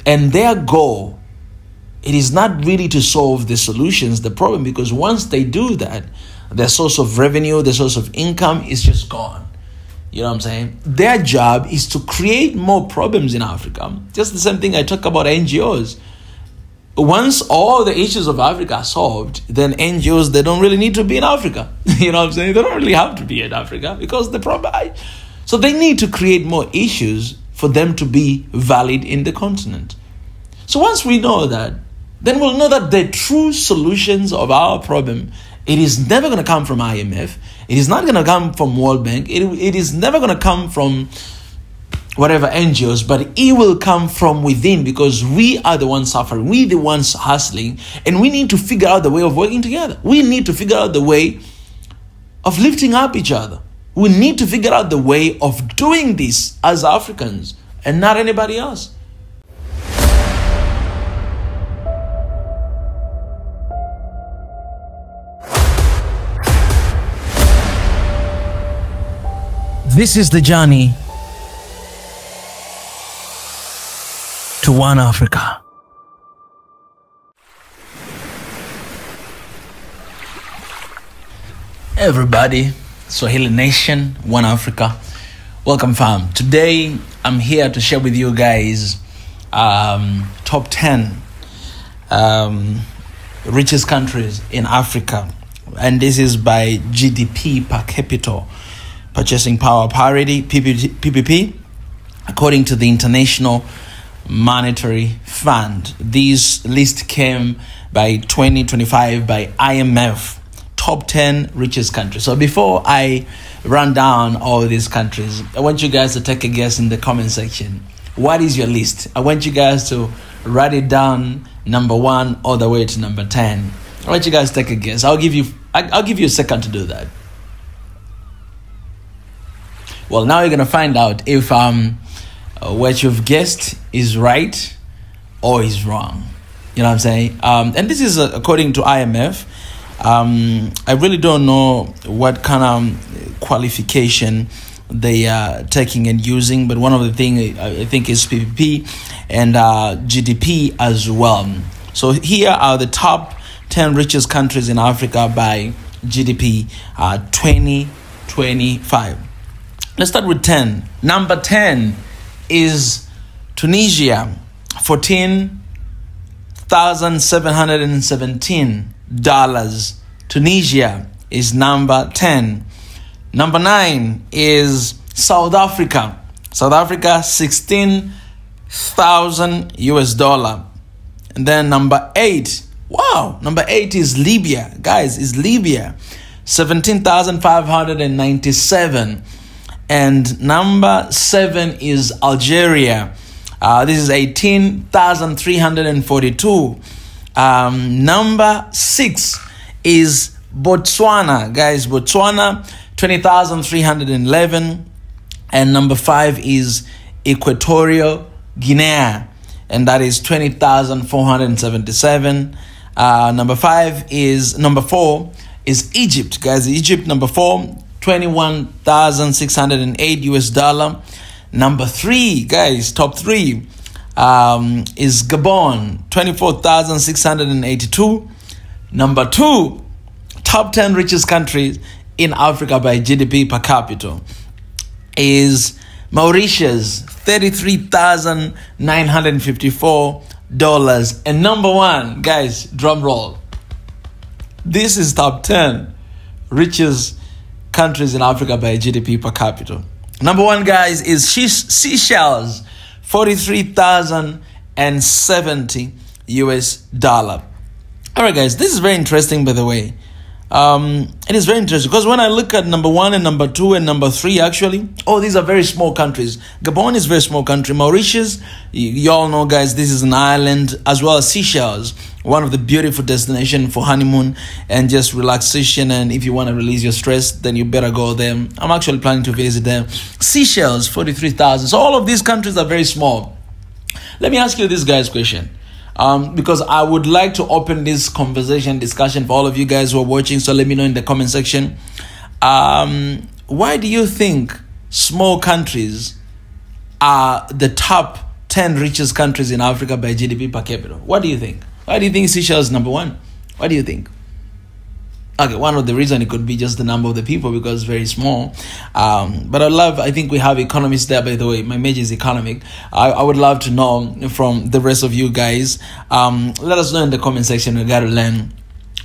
And their goal, it is not really to solve the solutions, the problem, because once they do that, their source of revenue, their source of income is just gone. You know what I'm saying? Their job is to create more problems in Africa. Just the same thing I talk about NGOs. Once all the issues of Africa are solved, then NGOs, they don't really need to be in Africa. You know what I'm saying? They don't really have to be in Africa because the problem. So they need to create more issues for them to be valid in the continent. So once we know that, then we'll know that the true solutions of our problem, it is never going to come from IMF. It is not going to come from World Bank. It is never going to come from whatever NGOs, but it will come from within, because we are the ones suffering. We the ones hustling, and we need to figure out the way of working together. We need to figure out the way of lifting up each other. We need to figure out the way of doing this as Africans and not anybody else. This is the journey to one Africa. Everybody, Swahili Nation, One Africa, welcome fam. Today I'm here to share with you guys top 10 richest countries in Africa, and this is by GDP per capita, purchasing power parity, PPP, according to the International Monetary Fund. This list came by 2025 by IMF, top 10 richest countries. So before I run down all these countries, I want you guys to take a guess in the comment section. What is your list? I want you guys to write it down, number 1 all the way to number 10. I want you guys to take a guess. I'll give you a second to do that. Well, now you're gonna find out if what you've guessed is right or is wrong. You know what I'm saying? And this is according to IMF. I really don't know what kind of qualification they are taking and using, but one of the things I think is PPP and GDP as well. So here are the top 10 richest countries in Africa by GDP 2025. Let's start with 10. Number 10 is Tunisia, $14,717. Tunisia is number 10. Number 9 is South Africa. South Africa, 16,000 US dollar. And then number 8, wow, number 8 is Libya. Guys, is Libya, 17,597. And number 7 is Algeria. This is 18,342. Number 6 is Botswana. Guys, Botswana, 20,311. And number 5 is Equatorial Guinea. And that is 20,477. Number 4 is Egypt. Guys, Egypt, number 4. 21,608 US dollar. Number 3, guys, top 3 is Gabon, 24,682. Number 2, top 10 richest countries in Africa by GDP per capita is Mauritius, $33,954. And number 1, guys, drum roll. This is top 10 richest countries in Africa by GDP per capita. Number 1, guys, is Seychelles, $43,070 US dollar. All right, guys, this is very interesting, by the way. It is very interesting because when I look at number 1 and number 2 and number 3, actually, these are very small countries. Gabon is a very small country. Mauritius, you all know, guys, this is an island, as well as Seychelles, one of the beautiful destinations for honeymoon and just relaxation. And if you want to release your stress, then you better go there. I'm actually planning to visit them. Seychelles, 43,000. So all of these countries are very small. Let me ask you this, guys, question. Because I would like to open this discussion for all of you guys who are watching. So let me know in the comment section. Why do you think small countries are the top 10 richest countries in Africa by GDP per capita. What do you think? Why do you think Seychelles is number one? What do you think? Okay, one of the reasons it could be just the number of the people because it's very small. But I think we have economists there, by the way. My major is economic. I would love to know from the rest of you guys. Let us know in the comment section. We got to learn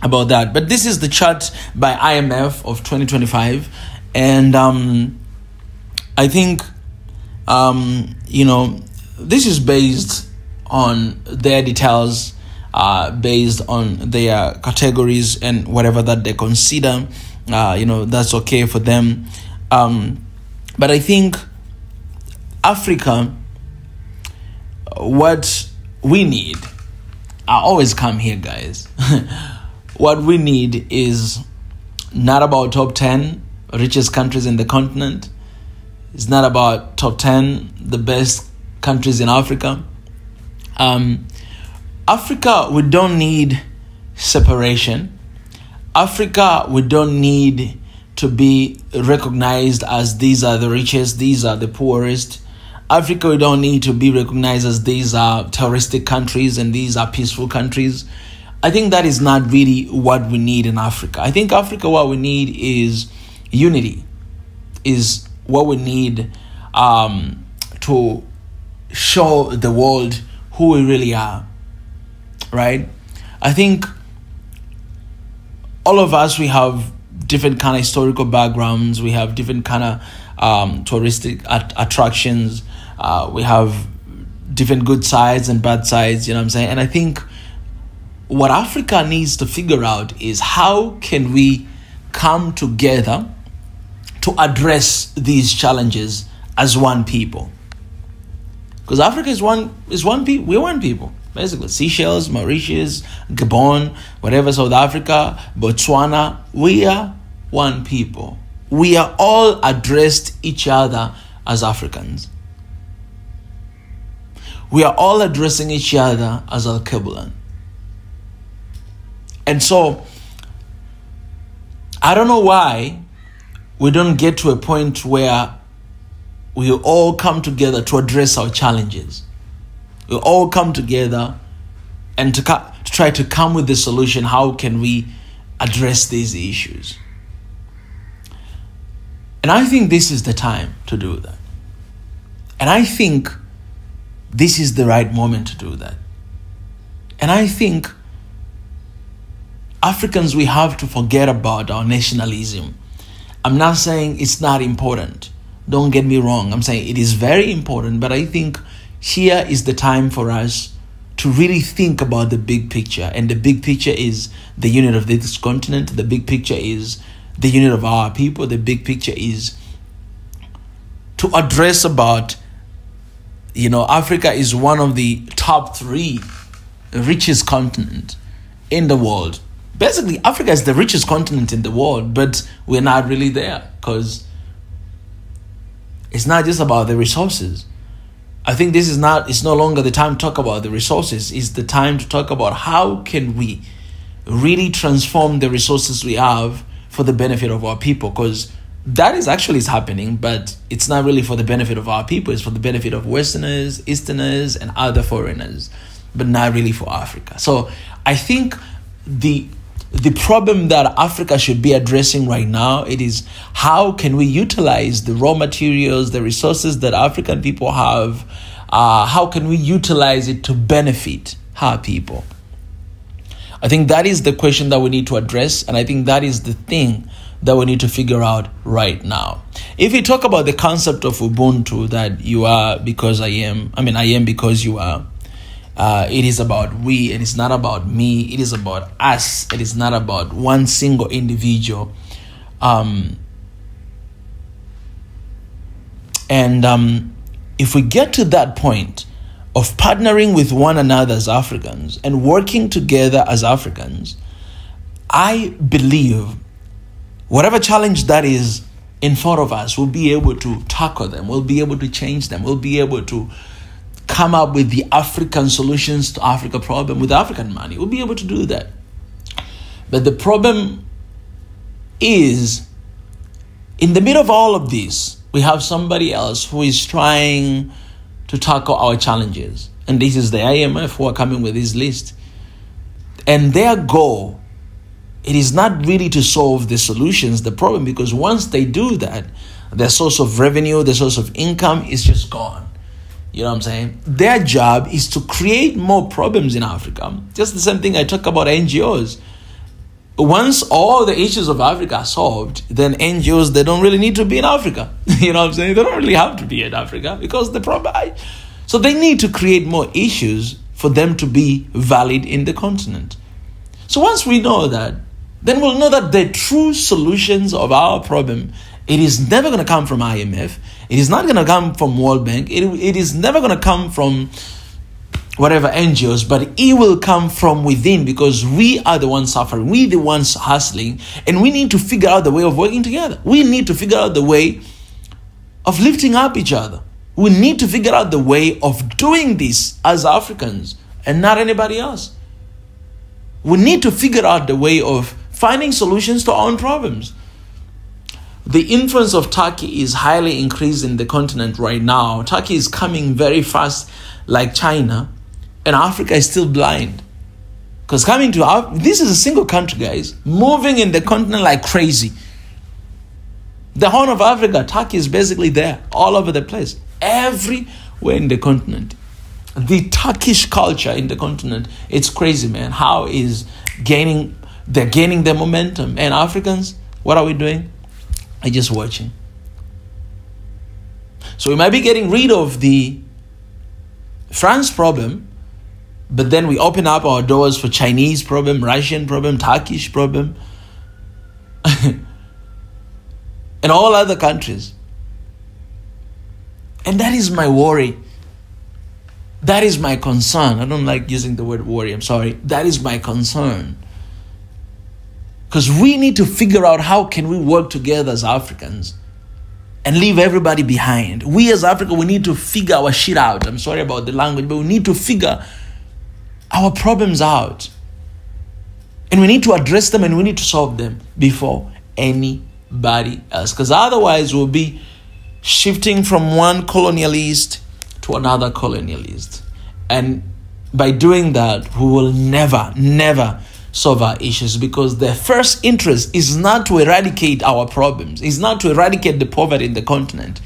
about that. But this is the chart by IMF of 2025. And I think, this is based on their details, based on their categories and whatever that they consider, that's okay for them. But I think Africa, what we need, I always come here, guys. What we need is not about top 10 richest countries in the continent. It's not about top 10 the best countries in Africa. Africa, we don't need separation. Africa, we don't need to be recognized as these are the richest, these are the poorest. Africa, we don't need to be recognized as these are terroristic countries and these are peaceful countries. I think that is not really what we need in Africa. I think Africa, what we need is unity, is what we need to show the world who we really are. Right? I think all of us, we have different kind of historical backgrounds. We have different kind of touristic attractions. We have different good sides and bad sides, you know what I'm saying? And I think what Africa needs to figure out is how can we come together to address these challenges as one people. Because Africa is one people. We're one people. Basically, Seychelles, Mauritius, Gabon, whatever, South Africa, Botswana, we are one people. We are all addressed each other as Africans. We are all addressing each other as Al-Kabulan. And so, I don't know why we don't get to a point where we all come together to address our challenges. We all come together and to try to come with the solution. How can we address these issues? And I think this is the time to do that. And I think this is the right moment to do that. And I think Africans, we have to forget about our nationalism. I'm not saying it's not important. Don't get me wrong. I'm saying it is very important, but I think here is the time for us to really think about the big picture. And the big picture is the unit of this continent. The big picture is the unit of our people. The big picture is to address about, Africa is one of the top 3 richest continent in the world. Basically, Africa is the richest continent in the world, but we're not really there because it's not just about the resources. I think it's no longer the time to talk about the resources. It's the time to talk about how can we really transform the resources we have for the benefit of our people, because that is happening, but it's not really for the benefit of our people. It's for the benefit of Westerners, Easterners, and other foreigners, but not really for Africa. So I think the problem that Africa should be addressing right now, it is how can we utilize the raw materials, the resources that African people have, how can we utilize it to benefit our people? I think that is the question that we need to address, and I think that is the thing that we need to figure out right now. If we talk about the concept of Ubuntu, that you are because I am because you are, it is about we, and it's not about me. It is about us. It is not about one single individual. If we get to that point of partnering with one another as Africans and working together as Africans, I believe whatever challenge that is in front of us, we'll be able to tackle them. We'll be able to change them. We'll be able to come up with the African solutions to Africa problem with African money. We'll be able to do that. But the problem is, in the middle of all of this, we have somebody else who is trying to tackle our challenges. And this is the IMF who are coming with this list. And their goal, it is not really to solve the solutions, the problem, because once they do that, their source of revenue, their source of income is just gone. You know what I'm saying? Their job is to create more problems in Africa. Just the same thing I talk about NGOs. Once all the issues of Africa are solved, then NGOs, they don't really need to be in Africa. You know what I'm saying? They don't really have to be in Africa because the problem. So they need to create more issues for them to be valid in the continent. So once we know that, then we'll know that the true solutions of our problem, it is never going to come from IMF. It is not going to come from World Bank. It is never going to come from whatever NGOs, but it will come from within, because we are the ones suffering. We the ones hustling, and we need to figure out the way of working together. We need to figure out the way of lifting up each other. We need to figure out the way of doing this as Africans and not anybody else. We need to figure out the way of finding solutions to our own problems. The influence of Turkey is highly increased in the continent right now. Turkey is coming very fast like China, and Africa is still blind. Because coming to Africa, this is a single country, guys, moving in the continent like crazy. The Horn of Africa, Turkey is basically there, all over the place, everywhere in the continent. The Turkish culture in the continent, it's crazy, man. How is they're gaining their momentum. And Africans, what are we doing? We're just watching. So we might be getting rid of the France problem, but then we open up our doors for Chinese problem, Russian problem, Turkish problem, and all other countries. And that is my worry. That is my concern. I don't like using the word worry. I'm sorry. That is my concern. Because we need to figure out how can we work together as Africans and leave everybody behind. We as Africa, we need to figure our shit out. I'm sorry about the language, but we need to figure our problems out. And we need to address them and we need to solve them before anybody else. Because otherwise we'll be shifting from one colonialist to another colonialist. And by doing that, we will never solve our issues, because their first interest is not to eradicate our problems. It's not to eradicate the poverty in the continent,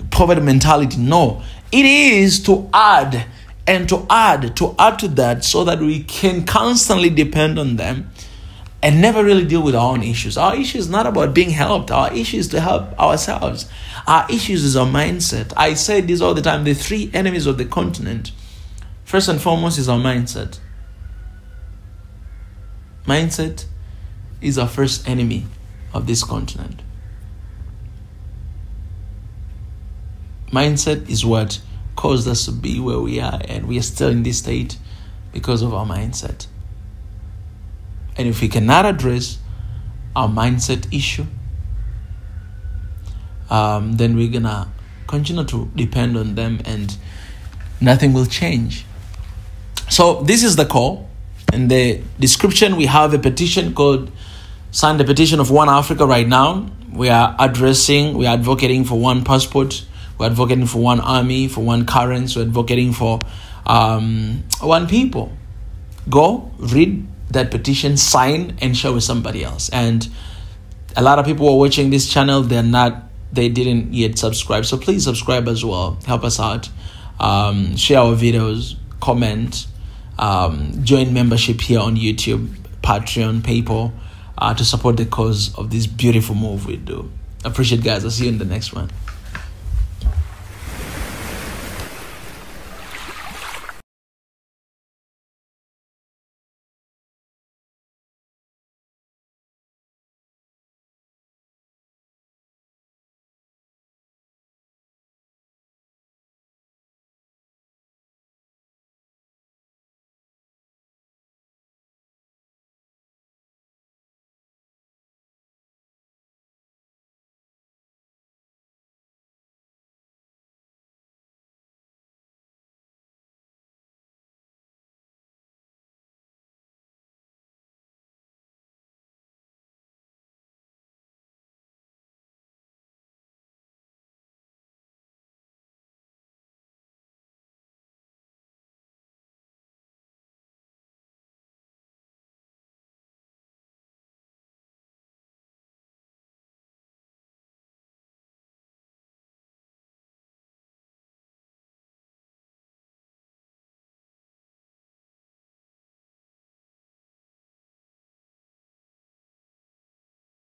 poverty mentality. No, it is to add and to add to that, so that we can constantly depend on them and never really deal with our own issues. Our issue is not about being helped. Our issue is to help ourselves. Our issues is our mindset. I say this all the time. The three enemies of the continent, first and foremost, is our mindset. Mindset is our first enemy of this continent. Mindset is what caused us to be where we are, and we are still in this state because of our mindset. And if we cannot address our mindset issue, then we're gonna continue to depend on them and nothing will change. So this is the call. In the description, we have a petition called Sign the Petition of One Africa right now. We are advocating for one passport. We're advocating for one army, for one currency. We're advocating for one people. Go, read that petition, sign, and share with somebody else. And a lot of people who are watching this channel, they didn't yet subscribe. So please subscribe as well. Help us out. Share our videos, comment. Join membership here on YouTube, Patreon, PayPal, to support the cause of this beautiful move we do. Appreciate it, guys. I'll see you in the next one.